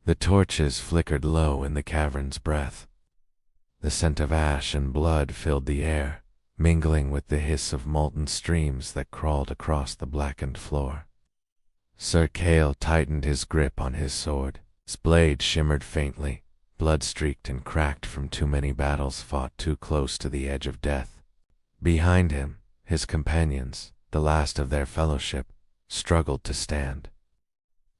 The torches flickered low in the cavern's breath. The scent of ash and blood filled the air, mingling with the hiss of molten streams that crawled across the blackened floor. Sir Kale tightened his grip on his sword. Its blade shimmered faintly, blood-streaked and cracked from too many battles fought too close to the edge of death. Behind him, his companions, the last of their fellowship, struggled to stand.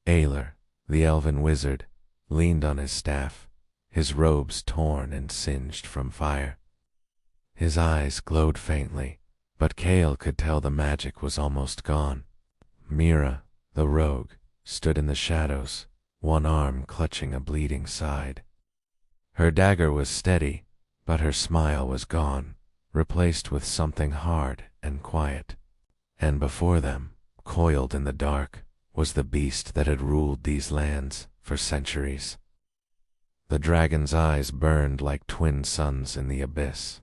Aelor, the elven wizard, leaned on his staff, his robes torn and singed from fire. His eyes glowed faintly, but Kale could tell the magic was almost gone. Mira, the rogue, stood in the shadows, one arm clutching a bleeding side. Her dagger was steady, but her smile was gone, replaced with something hard and quiet. And before them, coiled in the dark, was the beast that had ruled these lands for centuries. The dragon's eyes burned like twin suns in the abyss.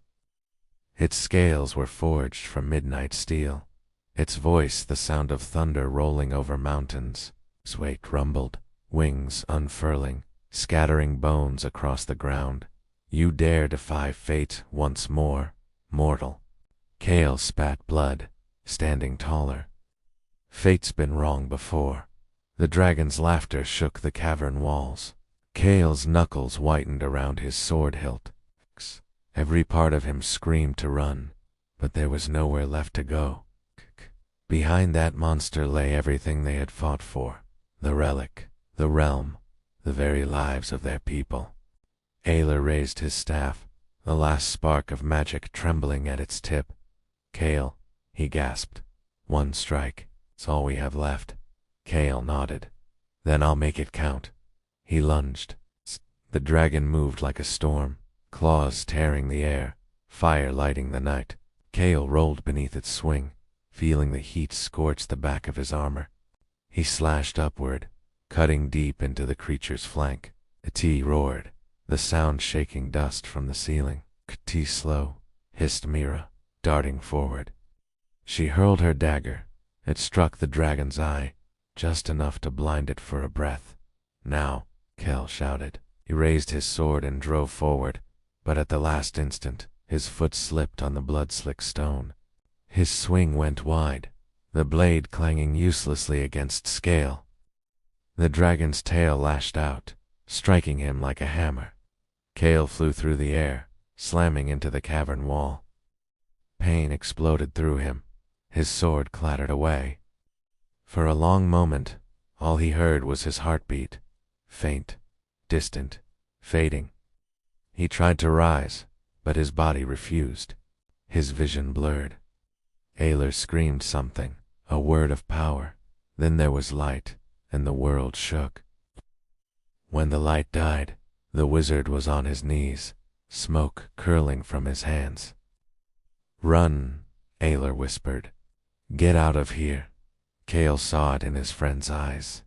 Its scales were forged from midnight steel, its voice the sound of thunder rolling over mountains. Its weight rumbled, wings unfurling, scattering bones across the ground. You dare defy fate once more, mortal. Kale spat blood, standing taller. Fate's been wrong before. The dragon's laughter shook the cavern walls. Kale's knuckles whitened around his sword hilt. Every part of him screamed to run, but there was nowhere left to go. Behind that monster lay everything they had fought for. The relic, the realm, the very lives of their people. Aelor raised his staff, the last spark of magic trembling at its tip. Kale, he gasped. One strike, it's all we have left. Kale nodded. Then I'll make it count. He lunged. The dragon moved like a storm, claws tearing the air, fire lighting the night. Kale rolled beneath its swing, feeling the heat scorch the back of his armor. He slashed upward, cutting deep into the creature's flank. Kt roared, the sound shaking dust from the ceiling. Kt slow, hissed Mira, darting forward. She hurled her dagger. It struck the dragon's eye, just enough to blind it for a breath. Now, Kale shouted. He raised his sword and drove forward, but at the last instant, his foot slipped on the blood-slick stone. His swing went wide, the blade clanging uselessly against scale. The dragon's tail lashed out, striking him like a hammer. Kale flew through the air, slamming into the cavern wall. Pain exploded through him. His sword clattered away. For a long moment, all he heard was his heartbeat, faint, distant, fading. He tried to rise, but his body refused. His vision blurred. Aelor screamed something, a word of power. Then there was light, and the world shook. When the light died, the wizard was on his knees, smoke curling from his hands. "Run," Aelor whispered. "Get out of here." Kale saw it in his friend's eyes.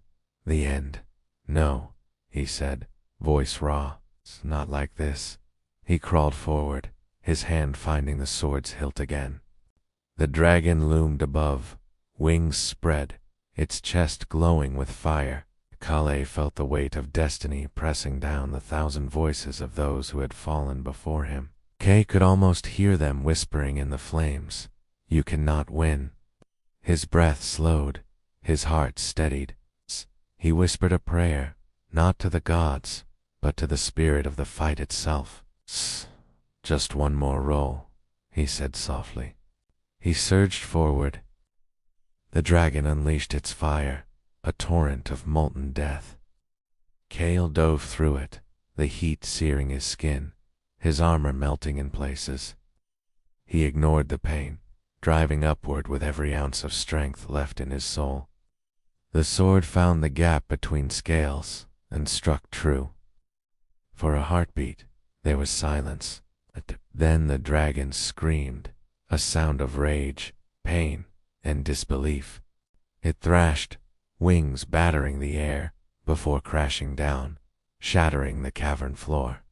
The end. "No," he said, voice raw. "It's not like this." He crawled forward, his hand finding the sword's hilt again. The dragon loomed above, wings spread, its chest glowing with fire. Kale felt the weight of destiny pressing down the 1,000 voices of those who had fallen before him. Kay could almost hear them whispering in the flames, "You cannot win." His breath slowed, his heart steadied. He whispered a prayer, not to the gods, but to the spirit of the fight itself. "Just one more roll," he said softly. He surged forward. The dragon unleashed its fire, a torrent of molten death. Kale dove through it, the heat searing his skin, his armor melting in places. He ignored the pain, driving upward with every ounce of strength left in his soul. The sword found the gap between scales and struck true. For a heartbeat, there was silence. Then the dragon screamed, a sound of rage, pain, and disbelief. It thrashed, wings battering the air, before crashing down, shattering the cavern floor.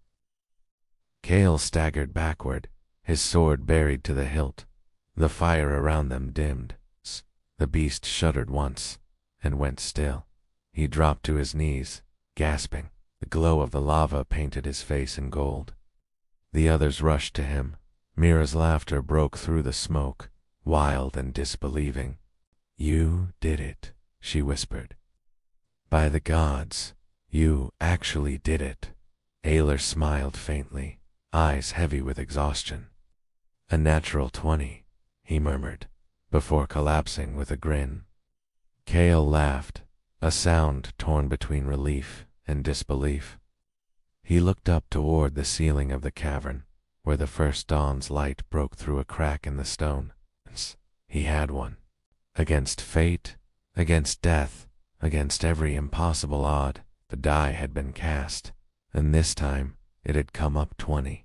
Kale staggered backward, his sword buried to the hilt. The fire around them dimmed. The beast shuddered once, and went still. He dropped to his knees, gasping. The glow of the lava painted his face in gold. The others rushed to him. Mira's laughter broke through the smoke, wild and disbelieving. "You did it," she whispered. "By the gods, you actually did it." Ayler smiled faintly, eyes heavy with exhaustion. "A natural 20, he murmured, before collapsing with a grin. Kale laughed, a sound torn between relief and disbelief. He looked up toward the ceiling of the cavern, where the first dawn's light broke through a crack in the stone. He had won. Against fate, against death, against every impossible odd, the die had been cast, and this time it had come up 20.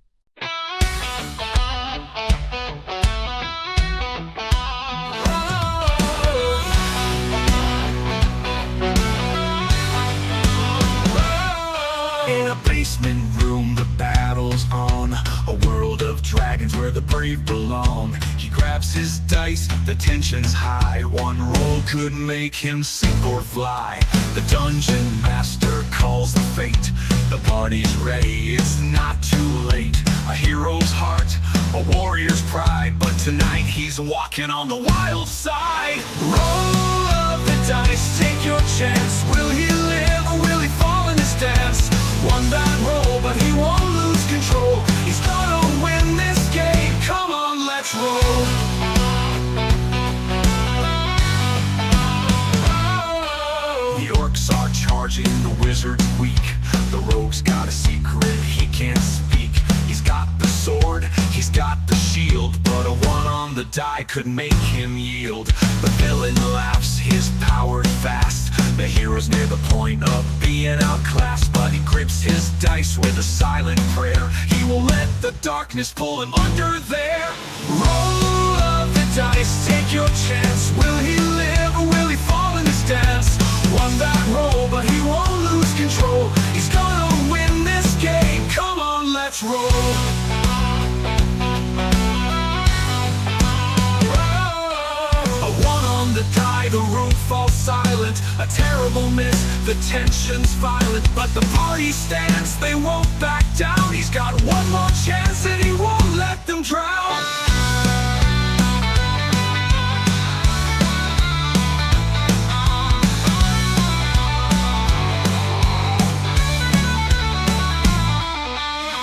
In a basement room, the battle's on. A world of dragons where the brave belong. He grabs his dice, the tension's high. One roll could make him sink or fly. The dungeon master calls the fate. The party's ready, it's not too late. A hero's heart, a warrior's pride. But tonight he's walking on the wild side. Roll of the dice, take your chance. Will he live or will he fall in this dance? One bad roll, but he won't lose control. He's gonna win this game. Come on, let's roll. The orcs are charging, the wizard's weak. The rogue's got a secret he can't speak. He's got the sword, he's got the shield, but a one on the die could make him yield. The villain laughs, his power's fast. The hero's near the point of being outclassed, but he grips his dice with a silent prayer. He will let the darkness pull him under there. Roll of the dice, take your chance. Will he live or will he fall in this dance? One bad roll, but he won't lose control. He's gonna win this game. Come on, let's roll. A one on the die, the room falls silent. A terrible miss, the tension's violent. But the party stands, they won't back down. He's got one more chance and he won't let them drown.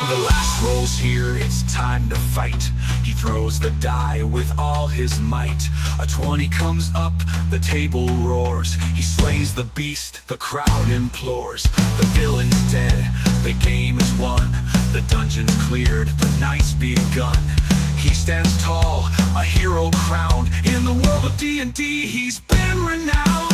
The last roll's here, it's time to fight. He throws the die with all his might. A 20 comes up, the table roars. He slays the beast, the crowd implores. The villain's dead, the game is won. The dungeon's cleared, the night's begun. He stands tall, a hero crowned. In the world of D&D, he's been renowned.